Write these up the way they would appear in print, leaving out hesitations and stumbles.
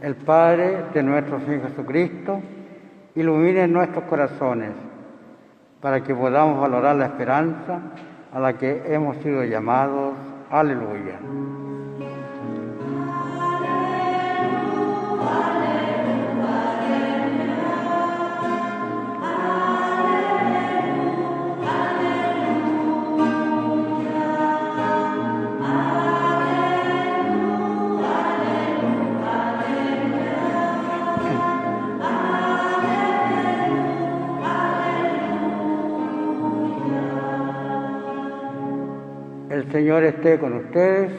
el Padre de nuestro Señor Jesucristo, ilumine nuestros corazones para que podamos valorar la esperanza a la que hemos sido llamados. Aleluya. El Señor esté con ustedes.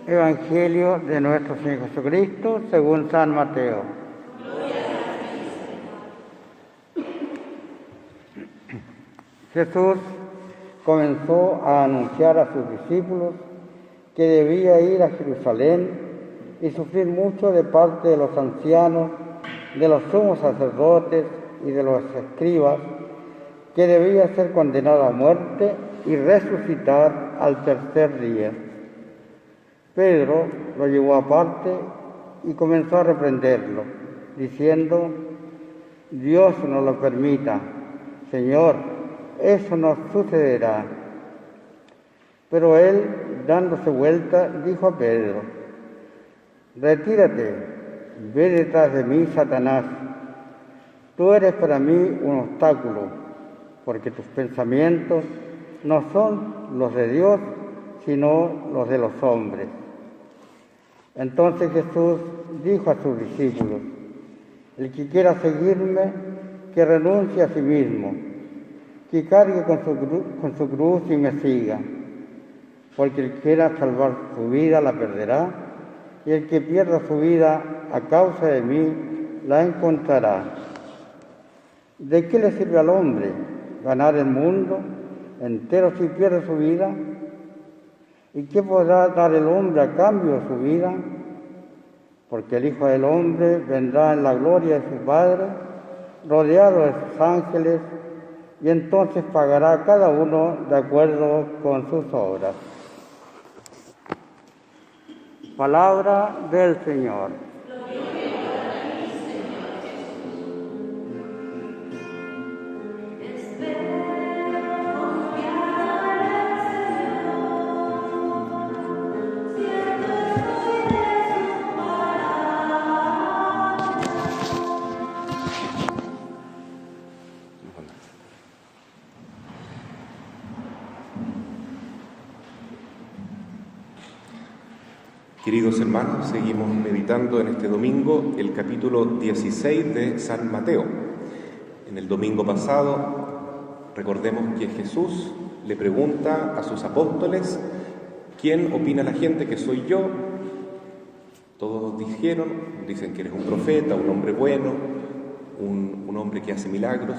Evangelio de nuestro Señor Jesucristo según San Mateo. Jesús comenzó a anunciar a sus discípulos que debía ir a Jerusalén y sufrir mucho de parte de los ancianos, de los sumos sacerdotes y de los escribas, que debía ser condenado a muerte y resucitar al tercer día. Pedro lo llevó aparte y comenzó a reprenderlo, diciendo: Dios no lo permita, Señor, eso no sucederá. Pero él, dándose vuelta, dijo a Pedro: Retírate, ve detrás de mí, Satanás. Tú eres para mí un obstáculo, porque tus pensamientos no son los de Dios, sino los de los hombres. Entonces Jesús dijo a sus discípulos: El que quiera seguirme, que renuncie a sí mismo, que cargue con su cruz y me siga. Porque el que quiera salvar su vida la perderá, y el que pierda su vida a causa de mí la encontrará. ¿De qué le sirve al hombre ganar el mundo entero si pierde su vida? ¿Y qué podrá dar el hombre a cambio de su vida? Porque el Hijo del Hombre vendrá en la gloria de su Padre, rodeado de sus ángeles, y entonces pagará a cada uno de acuerdo con sus obras. Palabra del Señor. Queridos hermanos, seguimos meditando en este domingo el capítulo 16 de San Mateo. En el domingo pasado, recordemos que Jesús le pregunta a sus apóstoles: ¿quién opina la gente que soy yo? Todos dicen que eres un profeta, un hombre bueno, un hombre que hace milagros,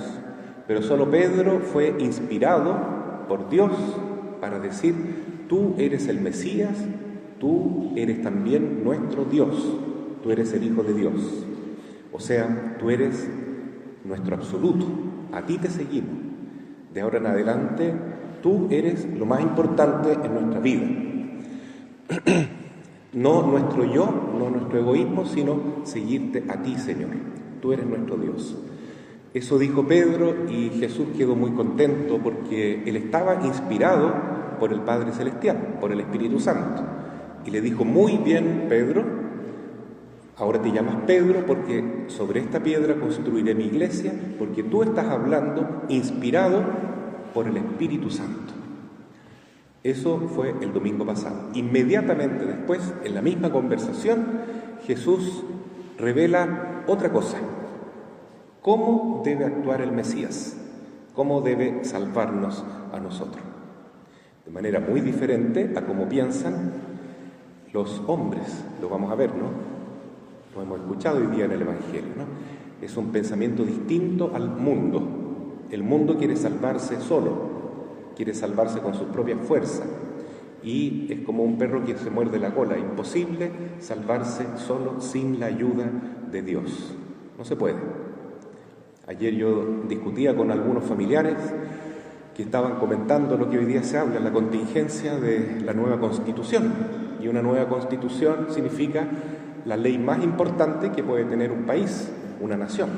pero solo Pedro fue inspirado por Dios para decir: tú eres el Mesías, tú eres también nuestro Dios, tú eres el Hijo de Dios. O sea, tú eres nuestro absoluto, a ti te seguimos. De ahora en adelante, tú eres lo más importante en nuestra vida. No nuestro yo, no nuestro egoísmo, sino seguirte a ti, Señor. Tú eres nuestro Dios. Eso dijo Pedro y Jesús quedó muy contento porque él estaba inspirado por el Padre Celestial, por el Espíritu Santo. Y le dijo: muy bien, Pedro, ahora te llamas Pedro porque sobre esta piedra construiré mi iglesia, porque tú estás hablando inspirado por el Espíritu Santo. Eso fue el domingo pasado. Inmediatamente después, en la misma conversación, Jesús revela otra cosa: cómo debe actuar el Mesías, cómo debe salvarnos a nosotros. De manera muy diferente a como piensan los hombres. Lo vamos a ver, ¿no? Lo hemos escuchado hoy día en el Evangelio, ¿no? Es un pensamiento distinto al mundo. El mundo quiere salvarse solo, quiere salvarse con sus propias fuerzas, y es como un perro que se muerde la cola. Imposible salvarse solo sin la ayuda de Dios. No se puede. Ayer yo discutía con algunos familiares que estaban comentando lo que hoy día se habla, la contingencia de la nueva Constitución. Y una nueva Constitución significa la ley más importante que puede tener un país, una nación.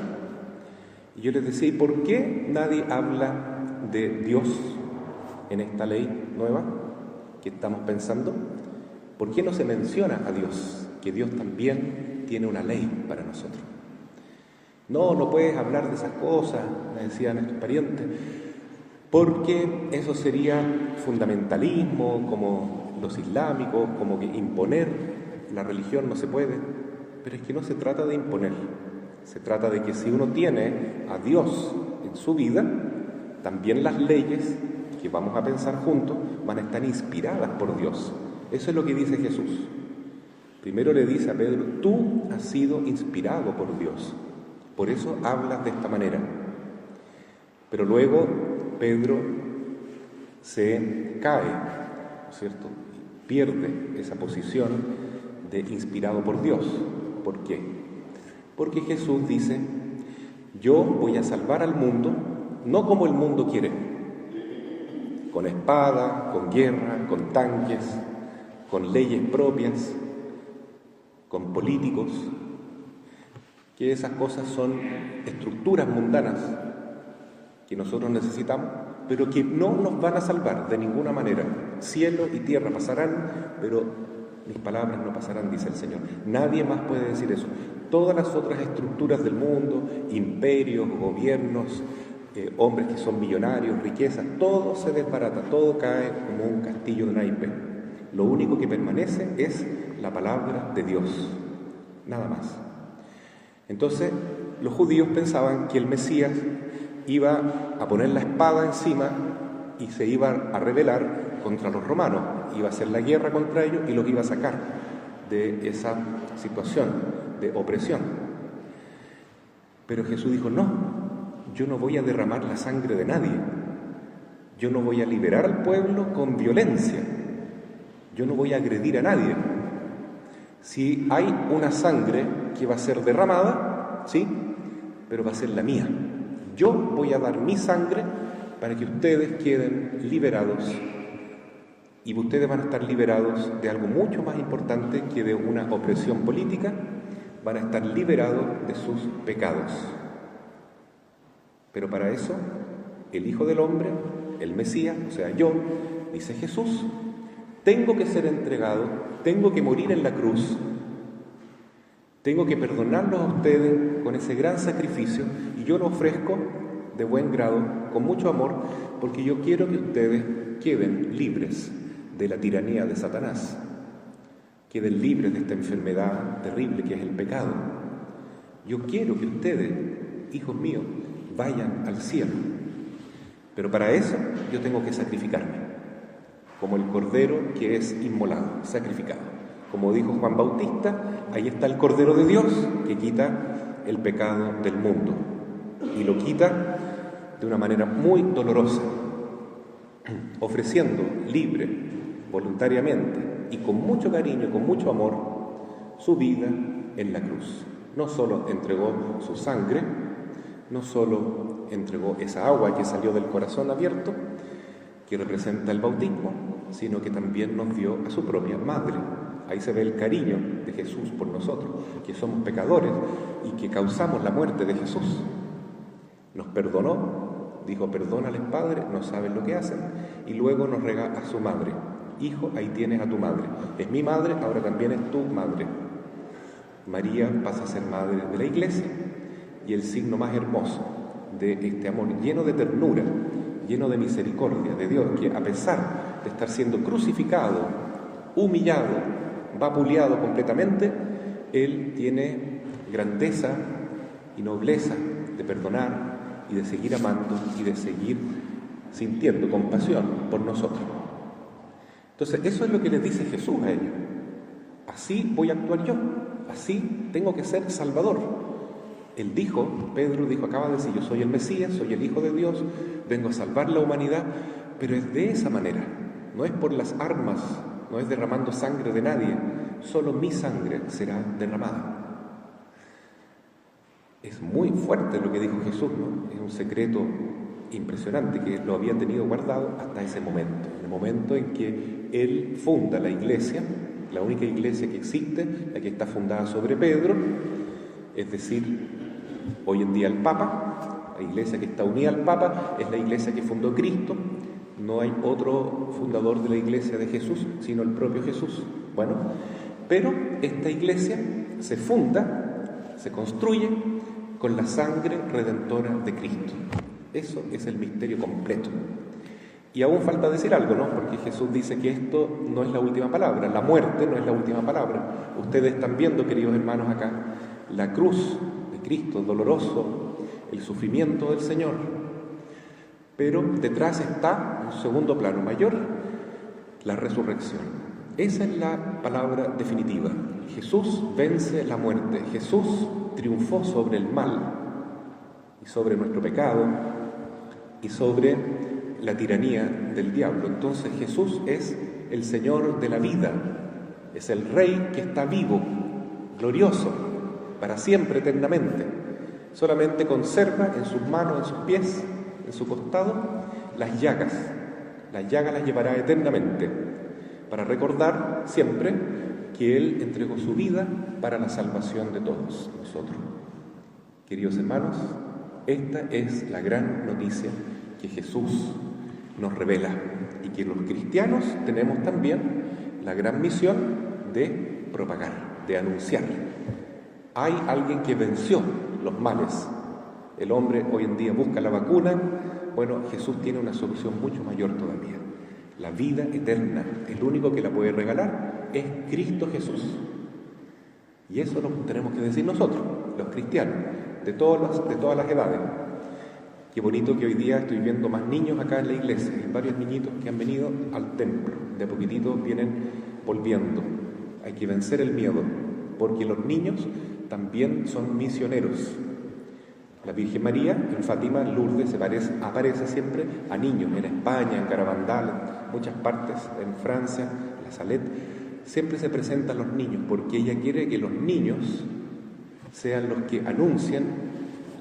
Y yo les decía, ¿y por qué nadie habla de Dios en esta ley nueva que estamos pensando? ¿Por qué no se menciona a Dios? Que Dios también tiene una ley para nosotros. No puedes hablar de esas cosas, me decían estos parientes, porque eso sería fundamentalismo, como los islámicos, como que imponer la religión no se puede. Pero es que no se trata de imponer, se trata de que si uno tiene a Dios en su vida, también las leyes que vamos a pensar juntos van a estar inspiradas por Dios. Eso es lo que dice Jesús. Primero le dice a Pedro, tú has sido inspirado por Dios, por eso hablas de esta manera. Pero luego Pedro se cae, ¿no es cierto? Pierde esa posición de inspirado por Dios. ¿Por qué? Porque Jesús dice, yo voy a salvar al mundo, no como el mundo quiere, con espada, con guerra, con tanques, con leyes propias, con políticos, que esas cosas son estructuras mundanas que nosotros necesitamos, pero que no nos van a salvar de ninguna manera. Cielo y tierra pasarán, pero mis palabras no pasarán, dice el Señor. Nadie más puede decir eso. Todas las otras estructuras del mundo, imperios, gobiernos, hombres que son millonarios, riquezas, todo se desbarata, todo cae como un castillo de naipes. Lo único que permanece es la palabra de Dios, nada más. Entonces, los judíos pensaban que el Mesías iba a poner la espada encima y se iba a rebelar contra los romanos, iba a hacer la guerra contra ellos y los iba a sacar de esa situación de opresión. Pero Jesús dijo, no, yo no voy a derramar la sangre de nadie, yo no voy a liberar al pueblo con violencia, yo no voy a agredir a nadie. Si hay una sangre que va a ser derramada, sí, pero va a ser la mía. Yo voy a dar mi sangre para que ustedes queden liberados, y ustedes van a estar liberados de algo mucho más importante que de una opresión política, van a estar liberados de sus pecados. Pero para eso, el Hijo del Hombre, el Mesías, o sea yo, dice Jesús, tengo que ser entregado, tengo que morir en la cruz, tengo que perdonarlos a ustedes con ese gran sacrificio, y yo lo ofrezco de buen grado, con mucho amor, porque yo quiero que ustedes queden libres de la tiranía de Satanás, queden libres de esta enfermedad terrible que es el pecado. Yo quiero que ustedes, hijos míos, vayan al cielo, pero para eso yo tengo que sacrificarme, como el cordero que es inmolado, sacrificado. Como dijo Juan Bautista, ahí está el Cordero de Dios que quita el pecado del mundo, y lo quita de una manera muy dolorosa, ofreciendo libre, voluntariamente y con mucho cariño y con mucho amor su vida en la cruz. No solo entregó su sangre, no solo entregó esa agua que salió del corazón abierto, que representa el bautismo, sino que también nos dio a su propia madre. Ahí se ve el cariño de Jesús por nosotros, que somos pecadores y que causamos la muerte de Jesús. Nos perdonó, dijo, perdónales, Padre, no saben lo que hacen, y luego nos regala a su madre. Hijo, ahí tienes a tu madre. Es mi madre, ahora también es tu madre. María pasa a ser madre de la Iglesia, y el signo más hermoso de este amor, lleno de ternura, lleno de misericordia de Dios, que a pesar de estar siendo crucificado, humillado, vapuleado completamente, Él tiene grandeza y nobleza de perdonar y de seguir amando y de seguir sintiendo compasión por nosotros. Entonces, eso es lo que les dice Jesús a ellos. Así voy a actuar yo, así tengo que ser Salvador. Él dijo, Pedro dijo, acaba de decir, yo soy el Mesías, soy el Hijo de Dios, vengo a salvar la humanidad, pero es de esa manera, no es por las armas, no es derramando sangre de nadie, solo mi sangre será derramada. Es muy fuerte lo que dijo Jesús, ¿no? Es un secreto impresionante que lo había tenido guardado hasta ese momento, el momento en que Él funda la Iglesia la única iglesia que existe, la que está fundada sobre Pedro, es decir, hoy en día el Papa, la iglesia que está unida al Papa, es la iglesia que fundó Cristo. No hay otro fundador de la iglesia de Jesús, sino el propio Jesús. Bueno, pero esta iglesia se funda, se construye con la sangre redentora de Cristo. Eso es el misterio completo. Y aún falta decir algo, ¿no? Porque Jesús dice que esto no es la última palabra, la muerte no es la última palabra. Ustedes están viendo, queridos hermanos, acá, la cruz de Cristo, doloroso, el sufrimiento del Señor. Pero detrás está un segundo plano mayor, la resurrección. Esa es la palabra definitiva. Jesús vence la muerte, Jesús triunfó sobre el mal y sobre nuestro pecado y sobre la tiranía del diablo. Entonces Jesús es el Señor de la vida, es el Rey que está vivo, glorioso, para siempre, eternamente. Solamente conserva en sus manos, en sus pies, en su costado, las llagas las llevará eternamente, para recordar siempre que Él entregó su vida para la salvación de todos nosotros. Queridos hermanos, esta es la gran noticia que Jesús nos revela y que los cristianos tenemos también la gran misión de propagar, de anunciar. Hay alguien que venció los males. El hombre hoy en día busca la vacuna. Bueno, Jesús tiene una solución mucho mayor todavía. La vida eterna, el único que la puede regalar es Cristo Jesús. Y eso lo tenemos que decir nosotros, los cristianos, de todas las edades. Qué bonito que hoy día estoy viendo más niños acá en la iglesia. Hay varios niñitos que han venido al templo. De a poquitito vienen volviendo. Hay que vencer el miedo, porque los niños también son misioneros. La Virgen María en Fátima, en Lourdes, aparece siempre a niños, en España, en Garabandal, en muchas partes, en Francia, en la Salette, siempre se presentan los niños, porque ella quiere que los niños sean los que anuncien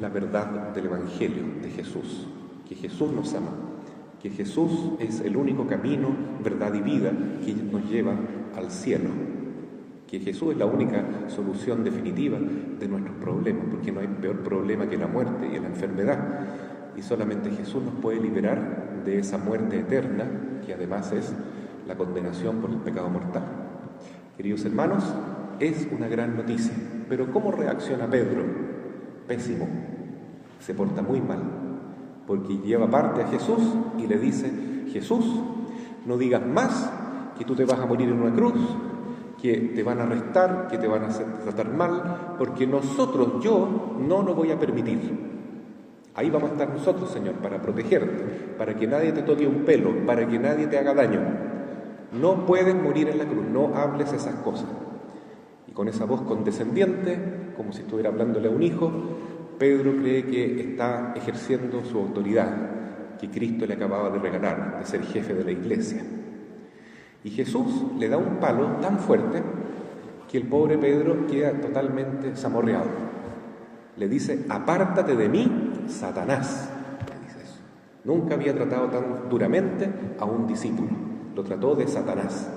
la verdad del Evangelio de Jesús, que Jesús nos ama, que Jesús es el único camino, verdad y vida que nos lleva al cielo, que Jesús es la única solución definitiva de nuestros problemas, porque no hay peor problema que la muerte y la enfermedad, y solamente Jesús nos puede liberar de esa muerte eterna, que además es la condenación por el pecado mortal. Queridos hermanos, es una gran noticia, pero ¿cómo reacciona Pedro? Pésimo, se porta muy mal, porque lleva parte a Jesús y le dice: Jesús, no digas más que tú te vas a morir en una cruz, que te van a arrestar, que te van a hacer tratar mal, porque yo no lo voy a permitir. Ahí vamos a estar nosotros, Señor, para protegerte, para que nadie te toque un pelo, para que nadie te haga daño. No puedes morir en la cruz, no hables esas cosas. Y con esa voz condescendiente, como si estuviera hablándole a un hijo, Pedro cree que está ejerciendo su autoridad, que Cristo le acababa de regalar, de ser jefe de la iglesia. Y Jesús le da un palo tan fuerte que el pobre Pedro queda totalmente zamorreado. Le dice: apártate de mí, Satanás. Le dice eso. Nunca había tratado tan duramente a un discípulo. Lo trató de Satanás.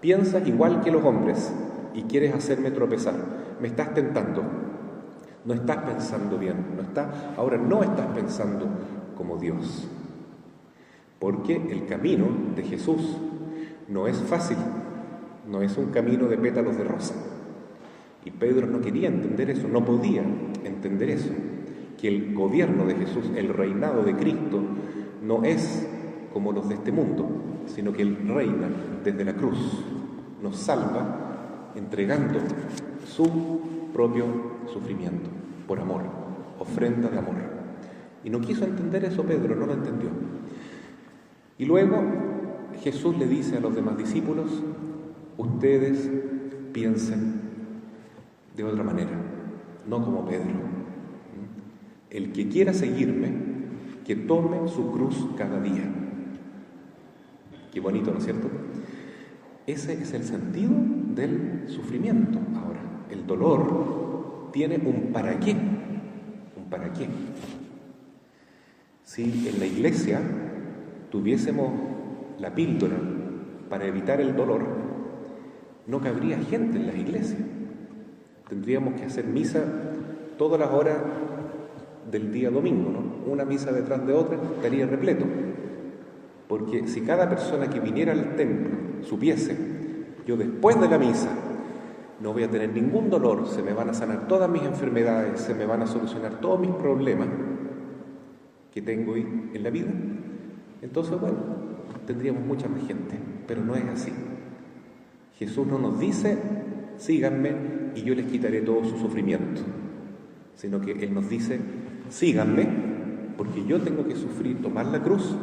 Piensas igual que los hombres y quieres hacerme tropezar. Me estás tentando. No estás pensando bien. Ahora no estás pensando como Dios. Porque el camino de Jesús no es fácil, no es un camino de pétalos de rosa. Y Pedro no quería entender eso, no podía entender eso, que el gobierno de Jesús, el reinado de Cristo, no es como los de este mundo, sino que Él reina desde la cruz, nos salva entregando su propio sufrimiento, por amor, ofrenda de amor. Y no quiso entender eso Pedro, no lo entendió. Y luego Jesús le dice a los demás discípulos: ustedes piensen de otra manera, no como Pedro. El que quiera seguirme, que tome su cruz cada día. Qué bonito, ¿no es cierto? Ese es el sentido del sufrimiento. Ahora, el dolor tiene un para qué. Un para qué. Si en la iglesia tuviésemos la píldora para evitar el dolor, no cabría gente en las iglesias. Tendríamos que hacer misa todas las horas del día domingo, ¿no? Una misa detrás de otra, estaría repleto. Porque si cada persona que viniera al templo supiese, yo después de la misa no voy a tener ningún dolor, se me van a sanar todas mis enfermedades, se me van a solucionar todos mis problemas que tengo en la vida, entonces, bueno, tendríamos mucha más gente, pero no es así. Jesús no nos dice, síganme y yo les quitaré todo su sufrimiento, sino que Él nos dice, síganme, porque yo tengo que sufrir, tomar la cruz,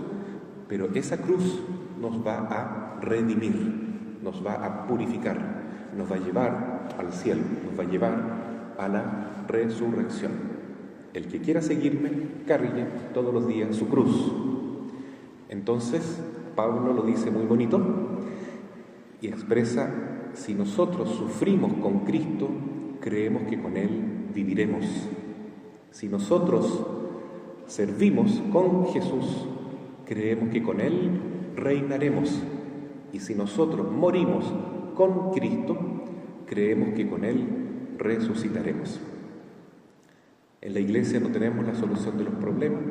pero esa cruz nos va a redimir, nos va a purificar, nos va a llevar al cielo, nos va a llevar a la resurrección. El que quiera seguirme, cargue todos los días su cruz. Entonces, Pablo lo dice muy bonito y expresa, si nosotros sufrimos con Cristo, creemos que con Él viviremos. Si nosotros servimos con Jesús, creemos que con Él reinaremos. Y si nosotros morimos con Cristo, creemos que con Él resucitaremos. En la iglesia no tenemos la solución de los problemas,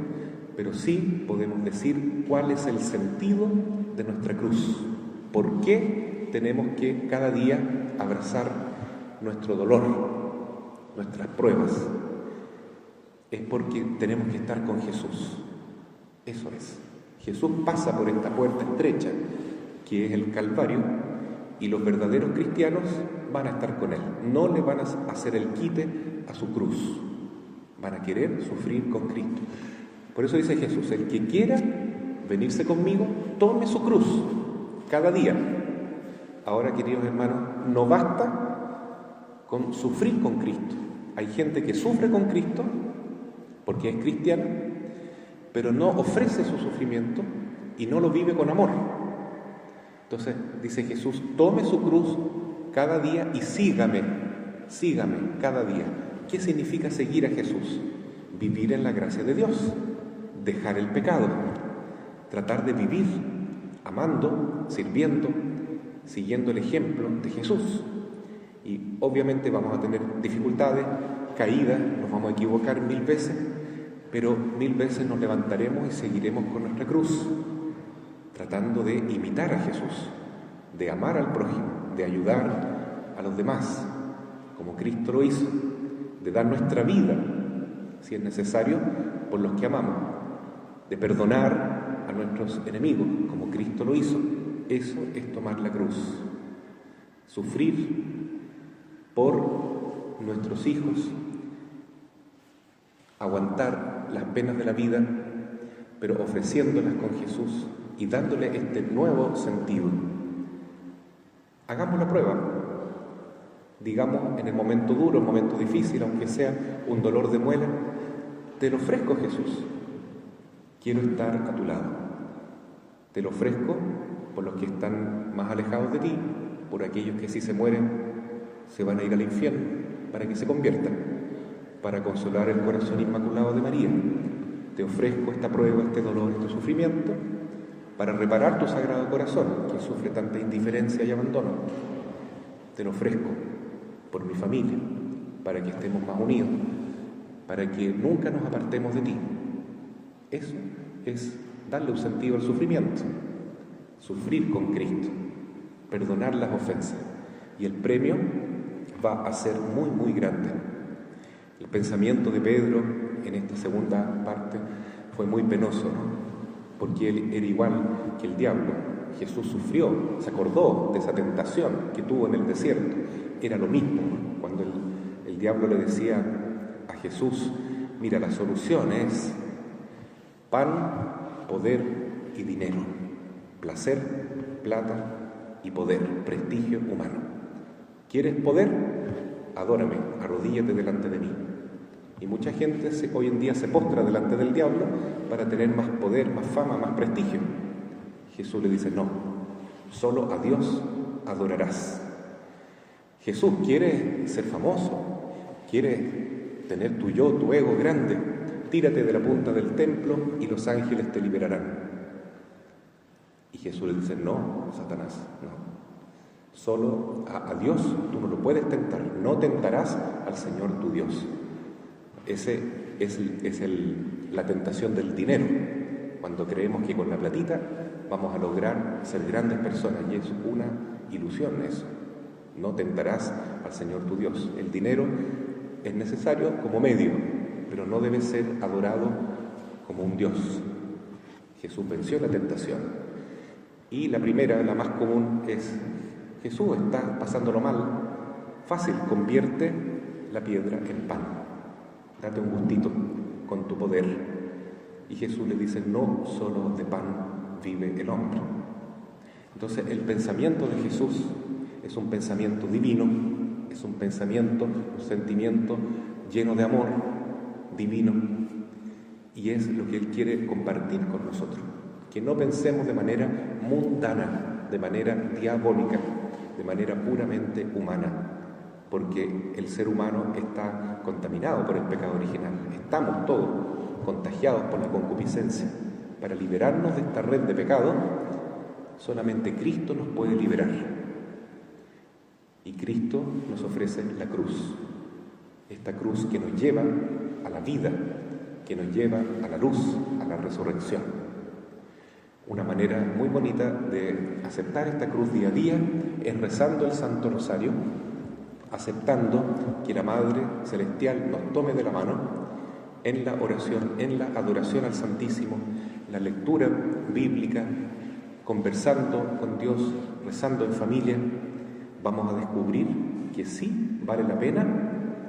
pero sí podemos decir cuál es el sentido de nuestra cruz. ¿Por qué tenemos que cada día abrazar nuestro dolor, nuestras pruebas? Es porque tenemos que estar con Jesús. Eso es. Jesús pasa por esta puerta estrecha, que es el Calvario, y los verdaderos cristianos van a estar con Él. No le van a hacer el quite a su cruz. Van a querer sufrir con Cristo. Por eso dice Jesús, el que quiera venirse conmigo, tome su cruz cada día. Ahora, queridos hermanos, no basta con sufrir con Cristo. Hay gente que sufre con Cristo porque es cristiana, pero no ofrece su sufrimiento y no lo vive con amor. Entonces dice Jesús, tome su cruz cada día y sígame cada día. ¿Qué significa seguir a Jesús? Vivir en la gracia de Dios, dejar el pecado, tratar de vivir amando, sirviendo, siguiendo el ejemplo de Jesús. Y obviamente vamos a tener dificultades, caídas, nos vamos a equivocar 1000 veces, pero 1000 veces nos levantaremos y seguiremos con nuestra cruz, tratando de imitar a Jesús, de amar al prójimo, de ayudar a los demás, como Cristo lo hizo, de dar nuestra vida, si es necesario, por los que amamos, de perdonar a nuestros enemigos, como Cristo lo hizo. Eso es tomar la cruz, sufrir por nuestros hijos, aguantar las penas de la vida, pero ofreciéndolas con Jesús y dándole este nuevo sentido. Hagamos la prueba. Digamos, en el momento duro, el momento difícil, aunque sea un dolor de muela, te lo ofrezco, Jesús. Quiero estar a tu lado. Te lo ofrezco por los que están más alejados de ti, por aquellos que si se mueren se van a ir al infierno, para que se conviertan, para consolar el corazón inmaculado de María. Te ofrezco esta prueba, este dolor, este sufrimiento, para reparar tu sagrado corazón, que sufre tanta indiferencia y abandono. Te lo ofrezco por mi familia, para que estemos más unidos, para que nunca nos apartemos de ti. Eso es darle un sentido al sufrimiento, sufrir con Cristo, perdonar las ofensas, y el premio va a ser muy, muy grande. El pensamiento de Pedro en esta segunda parte fue muy penoso, ¿no? Porque él era igual que el diablo. Jesús sufrió, se acordó de esa tentación que tuvo en el desierto. Era lo mismo, ¿no? Cuando el diablo le decía a Jesús, mira, la solución es pan, poder y dinero, placer, plata y poder, prestigio humano. ¿Quieres poder? Adórame, arrodíllate delante de mí. Y mucha gente hoy en día se postra delante del diablo para tener más poder, más fama, más prestigio. Jesús le dice, no, solo a Dios adorarás. Jesús quiere ser famoso, quiere tener tu yo, tu ego grande. Tírate de la punta del templo y los ángeles te liberarán. Y Jesús le dice, no, Satanás, no. Solo a Dios tú no lo puedes tentar. No tentarás al Señor tu Dios. Ese es la tentación del dinero. Cuando creemos que con la platita vamos a lograr ser grandes personas, y es una ilusión eso. No tentarás al Señor tu Dios. El dinero es necesario como medio, pero no debe ser adorado como un Dios. Jesús venció la tentación. Y la primera, la más común, es: Jesús, está pasándolo mal. Fácil, convierte la piedra en pan. Date un gustito con tu poder. Y Jesús le dice: no solo de pan vive el hombre. Entonces el pensamiento de Jesús es un pensamiento divino, es un pensamiento, un sentimiento lleno de amor divino, y es lo que Él quiere compartir con nosotros. Que no pensemos de manera mundana, de manera diabólica, de manera puramente humana, porque el ser humano está contaminado por el pecado original. Estamos todos contagiados por la concupiscencia. Para liberarnos de esta red de pecado, solamente Cristo nos puede liberar. Y Cristo nos ofrece la cruz. Esta cruz que nos lleva a la vida, que nos lleva a la luz, a la resurrección. Una manera muy bonita de aceptar esta cruz día a día es rezando el Santo Rosario, aceptando que la Madre Celestial nos tome de la mano en la oración, en la adoración al Santísimo, la lectura bíblica, conversando con Dios, rezando en familia. Vamos a descubrir que sí vale la pena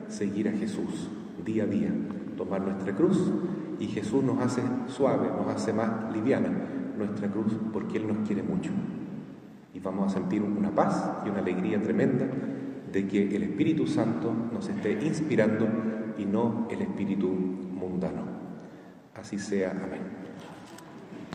seguir a Jesús día a día, tomar nuestra cruz, y Jesús nos hace suave, nos hace más liviana nuestra cruz, porque Él nos quiere mucho. Y vamos a sentir una paz y una alegría tremenda de que el Espíritu Santo nos esté inspirando y no el espíritu mundano. Así sea. Amén.